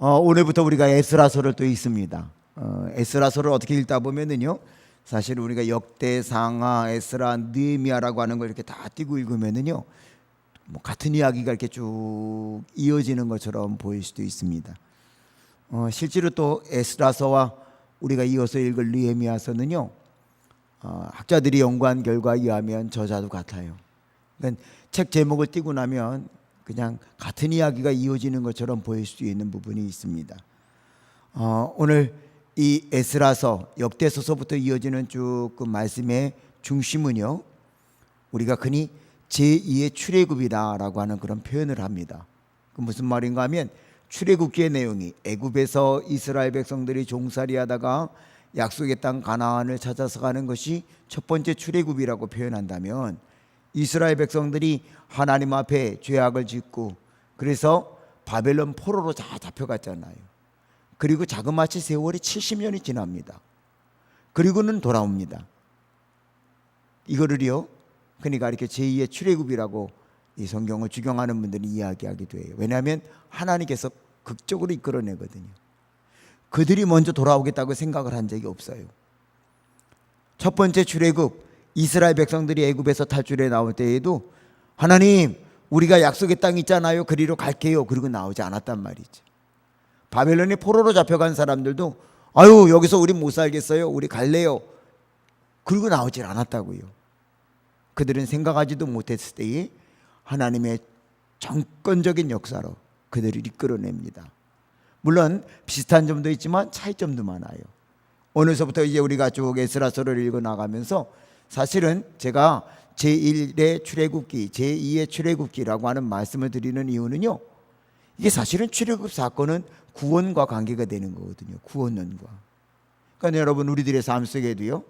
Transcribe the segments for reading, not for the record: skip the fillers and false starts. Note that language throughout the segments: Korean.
오늘부터 우리가 에스라서를 또 읽습니다. 에스라서를 어떻게 읽다 보면은요, 사실 우리가 역대상하, 에스라, 느헤미야라고 하는 걸 이렇게 다 띄고 읽으면은요, 뭐 같은 이야기가 이렇게 쭉 이어지는 것처럼 보일 수도 있습니다. 실제로 또 에스라서와 우리가 이어서 읽을 느헤미야서는요, 학자들이 연구한 결과에 의하면 저자도 같아요. 그러니까 책 제목을 띄고 나면 그냥 같은 이야기가 이어지는 것처럼 보일 수 있는 부분이 있습니다. 오늘 이 에스라서, 역대서서부터 이어지는 쭉 그 말씀의 중심은요, 우리가 흔히 제2의 출애굽이다라고 하는 그런 표현을 합니다. 그 무슨 말인가 하면, 출애굽기의 내용이 애굽에서 이스라엘 백성들이 종살이하다가 약속의 땅 가나안을 찾아서 가는 것이 첫 번째 출애굽이라고 표현한다면, 이스라엘 백성들이 하나님 앞에 죄악을 짓고 그래서 바벨론 포로로 다 잡혀갔잖아요. 그리고 자그마치 세월이 70년이 지납니다. 그리고는 돌아옵니다. 이거를요, 그러니까 이렇게 제2의 출애굽이라고 이 성경을 주경하는 분들이 이야기하기도 해요. 왜냐하면 하나님께서 극적으로 이끌어내거든요. 그들이 먼저 돌아오겠다고 생각을 한 적이 없어요. 첫 번째 출애굽, 이스라엘 백성들이 애굽에서 탈출해 나올 때에도 하나님, 우리가 약속의 땅 있잖아요, 그리로 갈게요, 그리고 나오지 않았단 말이죠. 바벨론이 포로로 잡혀간 사람들도 아유, 여기서 우리 못 살겠어요, 우리 갈래요, 그리고 나오질 않았다고요. 그들은 생각하지도 못했을 때에 하나님의 정권적인 역사로 그들을 이끌어냅니다. 물론 비슷한 점도 있지만 차이점도 많아요. 오늘서부터 이제 우리가 쭉 에스라서를 읽어 나가면서 사실은 제가 제1의 출애굽기, 제2의 출애굽기라고 하는 말씀을 드리는 이유는요, 이게 사실은 출애굽 사건은 구원과 관계가 되는 거거든요. 구원론과. 그러니까 여러분, 우리들의 삶 속에도요,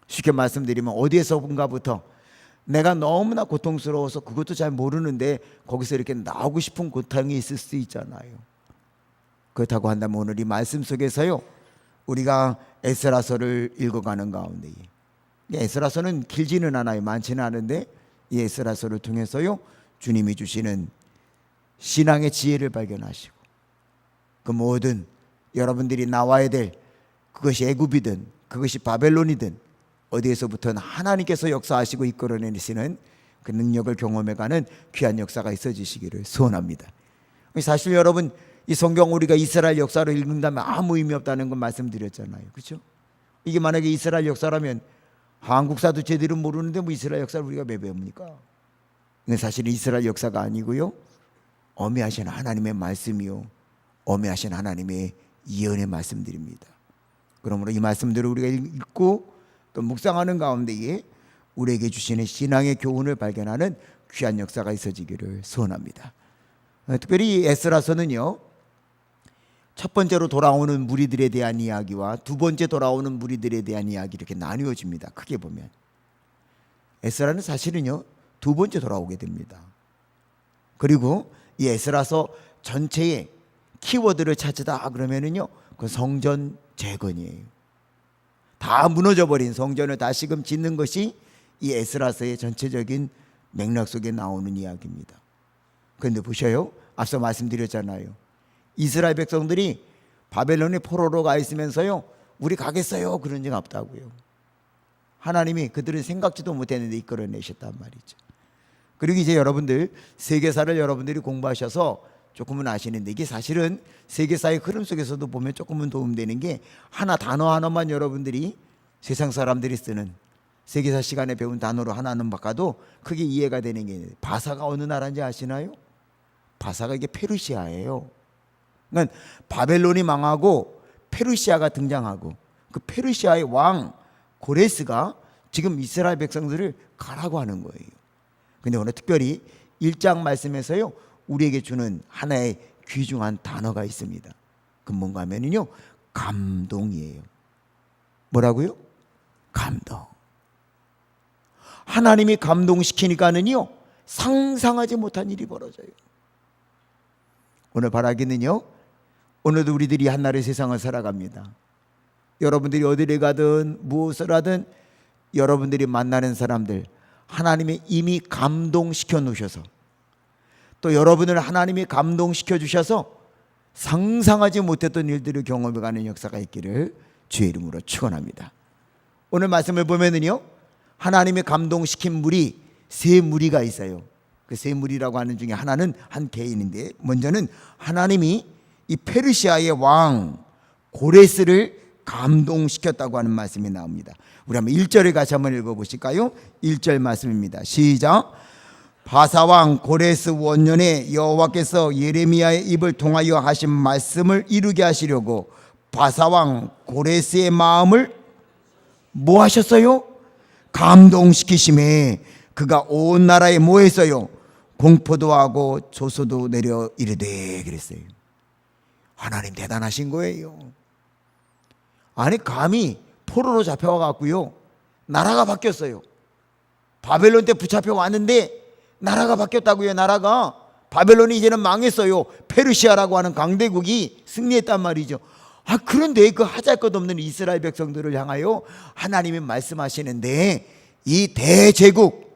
쉽게 말씀드리면 어디에서인가부터 내가 너무나 고통스러워서 그것도 잘 모르는데 거기서 이렇게 나오고 싶은 고통이 있을 수 있잖아요. 그렇다고 한다면 오늘 이 말씀 속에서요, 우리가 에스라서를 읽어가는 가운데, 에스라서는 길지는 않아요. 많지는 않은데 이 에스라서를 통해서요, 주님이 주시는 신앙의 지혜를 발견하시고, 그 모든 여러분들이 나와야 될, 그것이 애굽이든 그것이 바벨론이든 어디에서부터는 하나님께서 역사하시고 이끌어내시는 그 능력을 경험해가는 귀한 역사가 있어지시기를 소원합니다. 사실 여러분, 이 성경 우리가 이스라엘 역사를 읽는다면 아무 의미 없다는 건 말씀드렸잖아요. 그렇죠? 이게 만약에 이스라엘 역사라면 한국사도 제대로 모르는데 뭐 이스라엘 역사를 우리가 왜 배웁니까? 이건 사실 이스라엘 역사가 아니고요, 어미하신 하나님의 말씀이요, 어미하신 하나님의 예언의 말씀들입니다. 그러므로 이 말씀들을 우리가 읽고 또 묵상하는 가운데에 우리에게 주시는 신앙의 교훈을 발견하는 귀한 역사가 있어지기를 소원합니다. 특별히 이 에스라서는요, 첫 번째로 돌아오는 무리들에 대한 이야기와 두 번째 돌아오는 무리들에 대한 이야기, 이렇게 나누어집니다. 크게 보면 에스라는 사실은요, 두 번째 돌아오게 됩니다. 그리고 이 에스라서 전체의 키워드를 찾으다 그러면은요, 그 성전 재건이에요. 다 무너져버린 성전을 다시금 짓는 것이 이 에스라서의 전체적인 맥락 속에 나오는 이야기입니다. 그런데 보셔요, 앞서 말씀드렸잖아요, 이스라엘 백성들이 바벨론의 포로로 가 있으면서요, 우리 가겠어요 그런 적 없다고요. 하나님이 그들은 생각지도 못했는데 이끌어내셨단 말이죠. 그리고 이제 여러분들 세계사를 여러분들이 공부하셔서 조금은 아시는데, 이게 사실은 세계사의 흐름 속에서도 보면 조금은 도움되는 게, 하나 단어 하나만 여러분들이 세상 사람들이 쓰는 세계사 시간에 배운 단어로 하나는 바꿔도 크게 이해가 되는 게, 바사가 어느 나라인지 아시나요? 바사가 이게 페르시아예요. 그러니까 바벨론이 망하고 페르시아가 등장하고, 그 페르시아의 왕 고레스가 지금 이스라엘 백성들을 가라고 하는 거예요. 근데 오늘 특별히 1장 말씀에서요, 우리에게 주는 하나의 귀중한 단어가 있습니다. 그 뭔가 하면요, 감동이에요. 뭐라고요? 감동. 하나님이 감동시키니까는요, 상상하지 못한 일이 벌어져요. 오늘 바라기는요, 오늘도 우리들이 한나라의 세상을 살아갑니다. 여러분들이 어디를 가든 무엇을 하든 여러분들이 만나는 사람들, 하나님이 이미 감동시켜 놓으셔서, 또 여러분을 하나님이 감동시켜 주셔서 상상하지 못했던 일들을 경험해가는 역사가 있기를 주의 이름으로 축원합니다. 오늘 말씀을 보면은요, 하나님이 감동시킨 무리 세 무리가 있어요. 그 세 무리라고 하는 중에 하나는 한 개인인데, 먼저는 하나님이 이 페르시아의 왕 고레스를 감동시켰다고 하는 말씀이 나옵니다. 우리 한번 1절에 같이 한번 읽어보실까요? 1절 말씀입니다. 시작. 바사왕 고레스 원년에 여호와께서 예레미야의 입을 통하여 하신 말씀을 이루게 하시려고 바사왕 고레스의 마음을 뭐 하셨어요? 감동시키심에 그가 온 나라에 뭐 했어요? 공포도 하고 조소도 내려 이르되 그랬어요. 하나님 대단하신 거예요. 아니 감히 포로로 잡혀와 갖고요, 나라가 바뀌었어요. 바벨론 때 붙잡혀 왔는데 나라가 바뀌었다고요. 나라가 바벨론이 이제는 망했어요. 페르시아라고 하는 강대국이 승리했단 말이죠. 그런데 그 하잘것없는 이스라엘 백성들을 향하여 하나님이 말씀하시는데, 이 대제국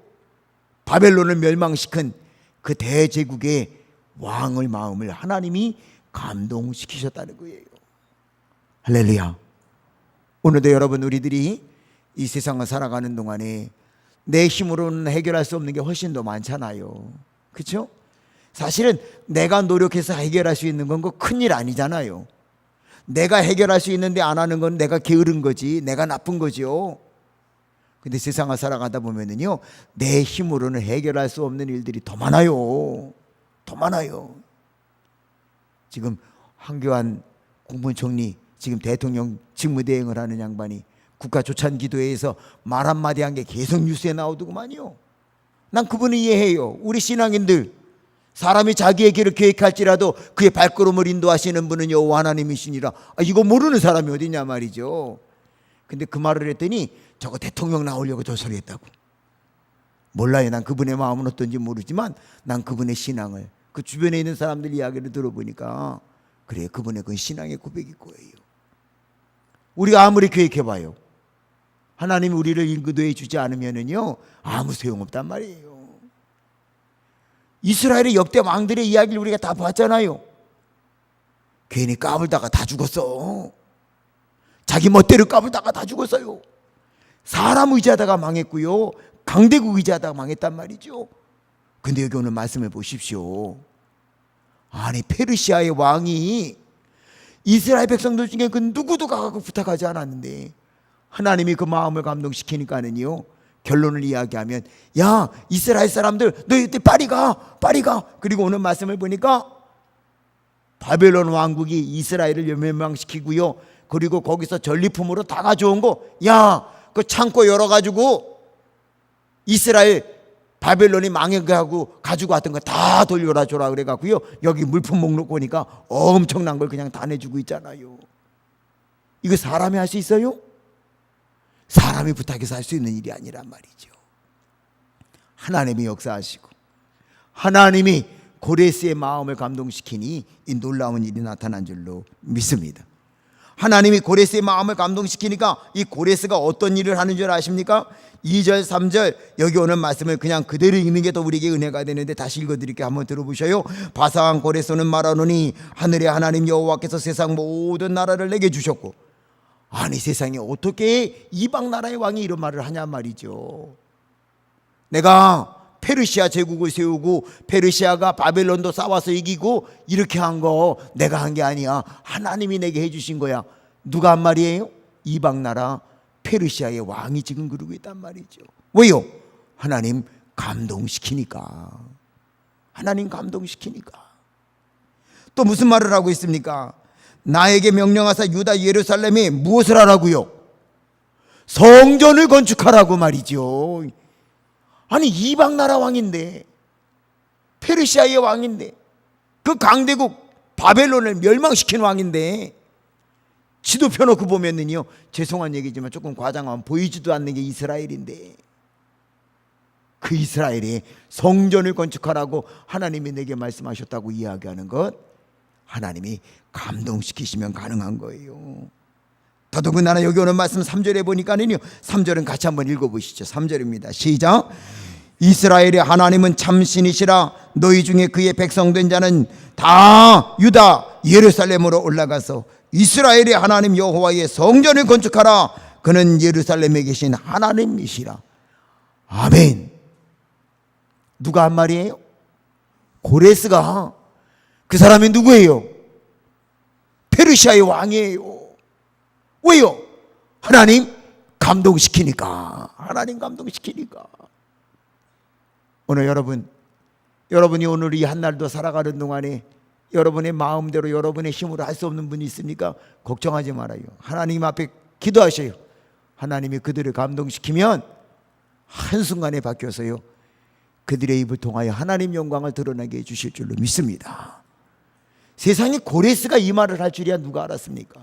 바벨론을 멸망시킨 그 대제국의 왕의 마음을 하나님이 감동시키셨다는 거예요. 할렐루야. 오늘도 여러분, 우리들이 이 세상을 살아가는 동안에 내 힘으로는 해결할 수 없는 게 훨씬 더 많잖아요. 그렇죠? 사실은 내가 노력해서 해결할 수 있는 건 그 큰일 아니잖아요. 내가 해결할 수 있는데 안 하는 건 내가 게으른 거지, 내가 나쁜 거죠. 근데 세상을 살아가다 보면은요, 내 힘으로는 해결할 수 없는 일들이 더 많아요. 더 많아요. 지금 황교안 국무총리, 지금 대통령 직무대행을 하는 양반이 국가조찬기도회에서 말 한마디 한 게 계속 뉴스에 나오더구만요. 난 그분을 이해해요. 우리 신앙인들, 사람이 자기의 길을 계획할지라도 그의 발걸음을 인도하시는 분은 여호와 하나님이시니라. 이거 모르는 사람이 어디냐 말이죠. 근데 그 말을 했더니 저거 대통령 나오려고 저 소리 했다고. 몰라요. 난 그분의 마음은 어떤지 모르지만 난 그분의 신앙을, 그 주변에 있는 사람들 이야기를 들어보니까 그래, 그분의 그 신앙의 고백일 거예요. 우리가 아무리 계획해봐요, 하나님이 우리를 인도해 주지 않으면은요, 아무 소용없단 말이에요. 이스라엘의 역대 왕들의 이야기를 우리가 다 봤잖아요. 괜히 까불다가 다 죽었어. 자기 멋대로 까불다가 다 죽었어요. 사람 의지하다가 망했고요, 강대국 의지하다가 망했단 말이죠. 근데 여기 오늘 말씀을 보십시오. 아니 페르시아의 왕이 이스라엘 백성들 중에 그 누구도 가고 부탁하지 않았는데 하나님이 그 마음을 감동시키니까는요, 결론을 이야기하면, 야 이스라엘 사람들 너희들 빨리 가. 그리고 오늘 말씀을 보니까 바벨론 왕국이 이스라엘을 멸망시키고요, 그리고 거기서 전리품으로 다 가져온 거, 야 그 창고 열어가지고 이스라엘 바벨론이 망하게 하고 가지고 왔던 거 다 돌려라 줘라 그래갖고요, 여기 물품 목록 보니까 엄청난 걸 그냥 다 내주고 있잖아요. 이거 사람이 할 수 있어요? 사람이 부탁해서 할 수 있는 일이 아니란 말이죠. 하나님이 역사하시고 하나님이 고레스의 마음을 감동시키니 이 놀라운 일이 나타난 줄로 믿습니다. 하나님이 고레스의 마음을 감동시키니까 이 고레스가 어떤 일을 하는 줄 아십니까? 2절 3절 여기 오는 말씀을 그냥 그대로 읽는 게 더 우리에게 은혜가 되는데 다시 읽어드릴게요. 한번 들어보셔요. 바사왕 고레스는 말하노니 하늘의 하나님 여호와께서 세상 모든 나라를 내게 주셨고, 아니 세상에 어떻게 이방 나라의 왕이 이런 말을 하냐 말이죠. 내가 페르시아 제국을 세우고 페르시아가 바벨론도 싸워서 이기고 이렇게 한 거 내가 한 게 아니야. 하나님이 내게 해주신 거야. 누가 한 말이에요? 이방 나라 페르시아의 왕이 지금 그러고 있단 말이죠. 왜요? 하나님 감동시키니까. 하나님 감동시키니까. 또 무슨 말을 하고 있습니까? 나에게 명령하사 유다 예루살렘에 무엇을 하라고요? 성전을 건축하라고 말이죠. 아니 이방 나라 왕인데, 페르시아의 왕인데, 그 강대국 바벨론을 멸망시킨 왕인데, 지도 펴놓고 보면은요, 죄송한 얘기지만 조금 과장하면 보이지도 않는 게 이스라엘인데, 그 이스라엘에 성전을 건축하라고 하나님이 내게 말씀하셨다고 이야기하는 것, 하나님이 감동시키시면 가능한 거예요. 더더군다나 여기 오는 말씀 3절에 보니까는요, 3절은 같이 한번 읽어보시죠. 3절입니다. 시작. 이스라엘의 하나님은 참신이시라. 너희 중에 그의 백성된 자는 다 유다 예루살렘으로 올라가서 이스라엘의 하나님 여호와의 성전을 건축하라. 그는 예루살렘에 계신 하나님이시라. 아멘. 누가 한 말이에요? 고레스가. 그 사람이 누구예요? 페르시아의 왕이에요. 왜요? 하나님 감동시키니까. 하나님 감동시키니까. 오늘 여러분이 오늘 이 한날도 살아가는 동안에 여러분의 마음대로 여러분의 힘으로 할 수 없는 분이 있습니까? 걱정하지 말아요. 하나님 앞에 기도하셔요. 하나님이 그들을 감동시키면 한순간에 바뀌어서요, 그들의 입을 통하여 하나님 영광을 드러나게 해주실 줄로 믿습니다. 세상에 고레스가 이 말을 할 줄이야 누가 알았습니까?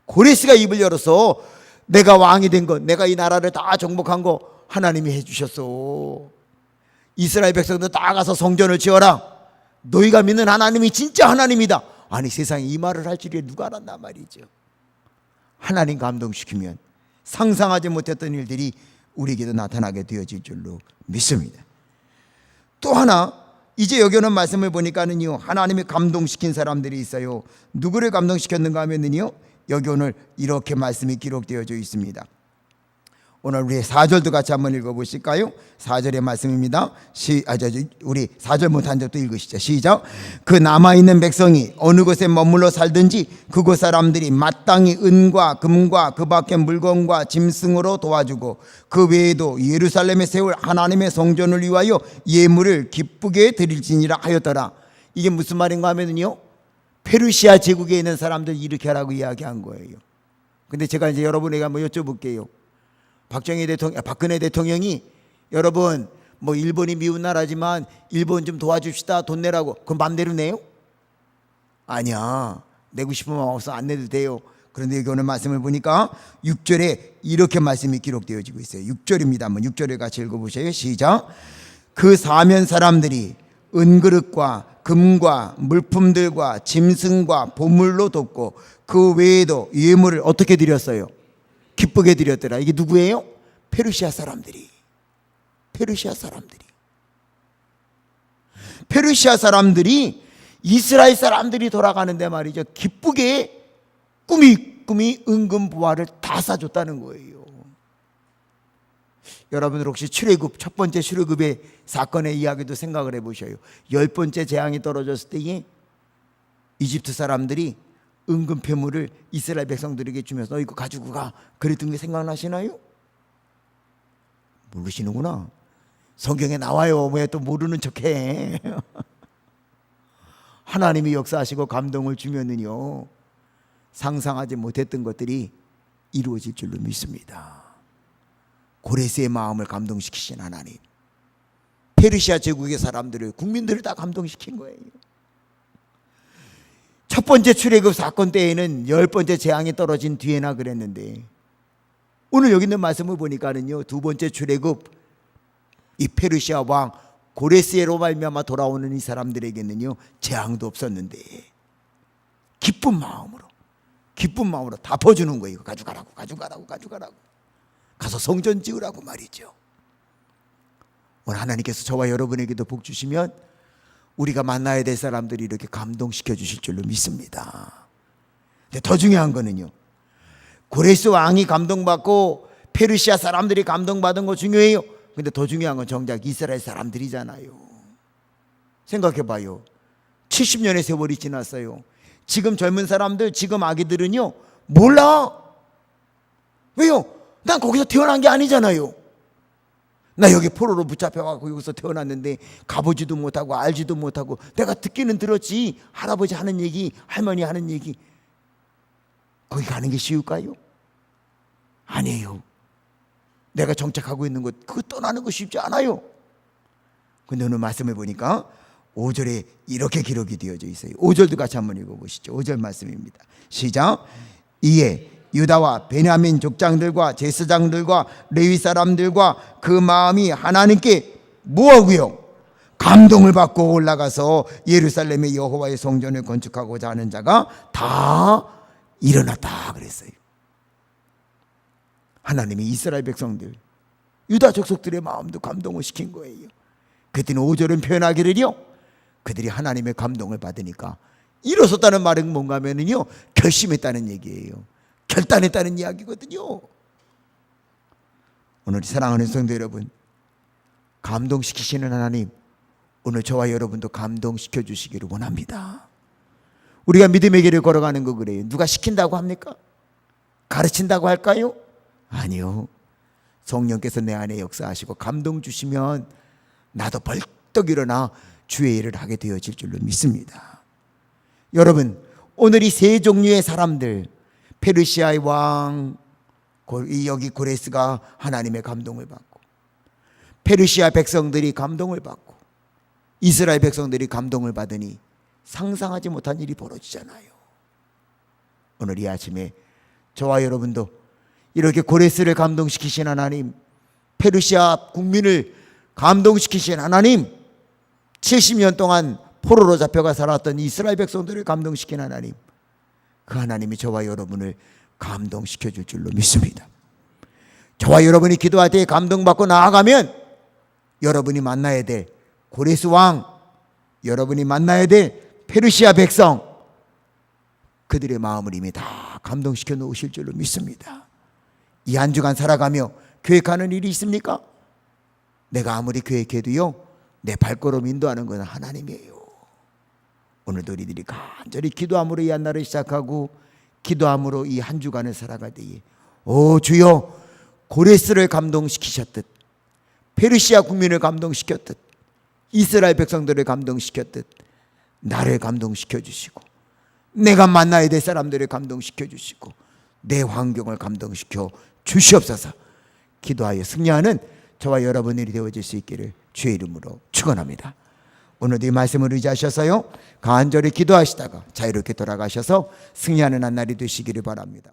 고레스가 입을 열어서 내가 왕이 된 것, 내가 이 나라를 다 정복한 거 하나님이 해주셨어. 이스라엘 백성들 다 가서 성전을 지어라. 너희가 믿는 하나님이 진짜 하나님이다. 아니, 세상에 이 말을 할 줄이야 누가 알았나 말이죠. 하나님 감동시키면 상상하지 못했던 일들이 우리에게도 나타나게 되어질 줄로 믿습니다. 또 하나, 이제 여기 오는 말씀을 보니까는요, 하나님이 감동시킨 사람들이 있어요. 누구를 감동시켰는가 하면은요, 여기 오늘 이렇게 말씀이 기록되어져 있습니다. 오늘 우리 4절도 같이 한번 읽어보실까요? 4절의 말씀입니다. 우리 4절부터 한 절도 읽으시죠. 시작. 그 남아있는 백성이 어느 곳에 머물러 살든지 그곳 사람들이 마땅히 은과 금과 그 밖의 물건과 짐승으로 도와주고 그 외에도 예루살렘에 세울 하나님의 성전을 위하여 예물을 기쁘게 드릴지니라 하였더라. 이게 무슨 말인가 하면요, 페르시아 제국에 있는 사람들 이렇게 하라고 이야기한 거예요. 근데 제가 이제 여러분에게 한번 여쭤볼게요. 박근혜 대통령이 여러분 뭐 일본이 미운 나라지만 일본 좀 도와줍시다, 돈 내라고. 그럼 맘대로 내요? 아니야. 내고 싶으면 없어 안 내도 돼요. 그런데 여기 오늘 말씀을 보니까 6절에 이렇게 말씀이 기록되어지고 있어요. 6절입니다. 한번 6절을 같이 읽어보세요. 시작. 그 사면 사람들이 은그릇과 금과 물품들과 짐승과 보물로 돕고 그 외에도 예물을 어떻게 드렸어요? 기쁘게 드렸더라. 이게 누구예요? 페르시아 사람들이. 페르시아 사람들이 이스라엘 사람들이 돌아가는데 말이죠, 기쁘게 꾸미 은금 보화를 다 싸줬다는 거예요. 여러분들 혹시 출애굽, 첫 번째 출애굽의 사건의 이야기도 생각을 해보셔요. 10번째 재앙이 떨어졌을 때에 이집트 사람들이 은금 폐물을 이스라엘 백성들에게 주면서 너 이거 가지고 가, 그랬던 게 생각나시나요? 모르시는구나. 성경에 나와요. 왜 또 모르는 척해? 하나님이 역사하시고 감동을 주면은요, 상상하지 못했던 것들이 이루어질 줄로 믿습니다. 고레스의 마음을 감동시키신 하나님, 페르시아 제국의 사람들을, 국민들을 다 감동시킨 거예요. 첫 번째 출애굽 사건 때에는 10번째 재앙이 떨어진 뒤에나 그랬는데, 오늘 여기 있는 말씀을 보니까는요, 두 번째 출애굽, 이 페르시아 왕 고레스로 말미암아 돌아오는 이 사람들에게는요, 재앙도 없었는데 기쁜 마음으로 다 퍼주는 거예요. 가져가라고 가서 성전 지으라고 말이죠. 오늘 하나님께서 저와 여러분에게도 복 주시면 우리가 만나야 될 사람들이 이렇게 감동시켜 주실 줄로 믿습니다. 근데 더 중요한 거는요, 고레스 왕이 감동받고 페르시아 사람들이 감동받은 거 중요해요. 근데 더 중요한 건 정작 이스라엘 사람들이잖아요. 생각해봐요. 70년의 세월이 지났어요. 지금 젊은 사람들, 지금 아기들은요, 몰라. 왜요? 난 거기서 태어난 게 아니잖아요. 나 여기 포로로 붙잡혀가고 여기서 태어났는데 가보지도 못하고 알지도 못하고, 내가 듣기는 들었지, 할아버지 하는 얘기, 할머니 하는 얘기. 거기 가는 게 쉬울까요? 아니에요. 내가 정착하고 있는 곳, 그거 떠나는 거 쉽지 않아요. 근데 오늘 말씀을 보니까 5절에 이렇게 기록이 되어져 있어요. 5절도 같이 한번 읽어보시죠. 5절 말씀입니다. 시작. 이에 유다와 베냐민 족장들과 제사장들과 레위 사람들과 그 마음이 하나님께 뭐하고요? 감동을 받고 올라가서 예루살렘의 여호와의 성전을 건축하고자 하는 자가 다 일어났다 그랬어요. 하나님이 이스라엘 백성들, 유다 족속들의 마음도 감동을 시킨 거예요. 그때는 5절은 표현하기를요, 그들이 하나님의 감동을 받으니까 일어섰다는 말은 뭔가 하면은요, 결심했다는 얘기예요. 결단했다는 이야기거든요. 오늘 사랑하는 성도 여러분, 감동시키시는 하나님, 오늘 저와 여러분도 감동시켜 주시기를 원합니다. 우리가 믿음의 길을 걸어가는 거 그래요. 누가 시킨다고 합니까? 가르친다고 할까요? 아니요. 성령께서 내 안에 역사하시고 감동 주시면 나도 벌떡 일어나 주의 일을 하게 되어질 줄로 믿습니다. 여러분, 오늘 이 세 종류의 사람들, 페르시아의 왕, 여기 고레스가 하나님의 감동을 받고, 페르시아 백성들이 감동을 받고, 이스라엘 백성들이 감동을 받으니 상상하지 못한 일이 벌어지잖아요. 오늘 이 아침에 저와 여러분도 이렇게 고레스를 감동시키신 하나님, 페르시아 국민을 감동시키신 하나님, 70년 동안 포로로 잡혀가 살았던 이스라엘 백성들을 감동시킨 하나님, 그 하나님이 저와 여러분을 감동시켜 줄 줄로 믿습니다. 저와 여러분이 기도할 때 감동받고 나아가면 여러분이 만나야 될 고레스 왕, 여러분이 만나야 될 페르시아 백성, 그들의 마음을 이미 다 감동시켜 놓으실 줄로 믿습니다. 이 한 주간 살아가며 계획하는 일이 있습니까? 내가 아무리 계획해도요, 내 발걸음 인도하는 것은 하나님이에요. 오늘도 우리들이 간절히 기도함으로 이 한 날을 시작하고 기도함으로 이 한 주간을 살아갈 때에, 오 주여, 고레스를 감동시키셨듯, 페르시아 국민을 감동시켰듯, 이스라엘 백성들을 감동시켰듯 나를 감동시켜 주시고, 내가 만나야 될 사람들을 감동시켜 주시고, 내 환경을 감동시켜 주시옵소서. 기도하여 승리하는 저와 여러분들이 되어질 수 있기를 주의 이름으로 축원합니다. 오늘도 이 말씀을 의지하셔서요, 간절히 기도하시다가 자유롭게 돌아가셔서 승리하는 한 날이 되시기를 바랍니다.